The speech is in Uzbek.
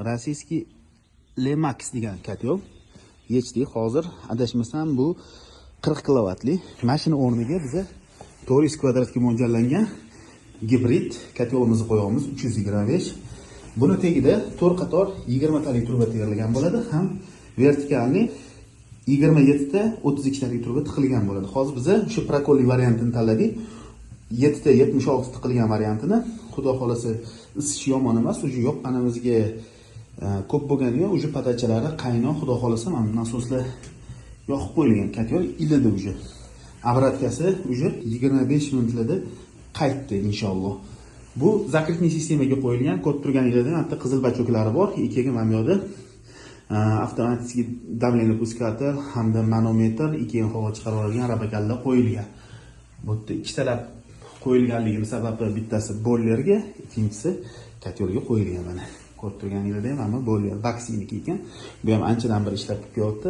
Rossiyskiy Lemax degan kotel. Yechdik hozir adashmasam bu 40 kilovatli. Mashina o'rniga biza 400 kvadratga mo'ljallangan gibrid kotelimizni qo'yamiz 325. Buni tagida 4 qator 20 talik truba terilgan bo'ladi, ham vertikalni 27 ta 32 talik truba tiqilgan bo'ladi. Hozir biza o'sha prokolli variantini tanladik. 7 ta 76 tiqilgan variantini, xudo xolasa isishi yomon emas, o'sha yoqqanimizga ko'p bo'lganiga o'sha patachalari qaynoq, xudo xolasa mana nasoslar yoqib qo'yilgan. Kotel ilidi o'sha. Обраткasi o'sha 25 minutlarda qaytdi inshaalloh. Bu zakritniy sistemaga qo'yilgan, ko'rib turganingizdan hatto qizil bachoklari bor. Ikkiga mana bu yerda avtomatik давление пускатель hamda manometr, ikkiga havo chiqarib oladigan rabakallar qo'yilgan. Bu yerda ikkitalab qo'yilganligi sababi bittasi bollerga, ikkinchisi kotelga qo'yilgan mana. Ko'rib turganingizda ham boller vaksiniki ekan. Bu ham anchadan beri ishlab kelyapti.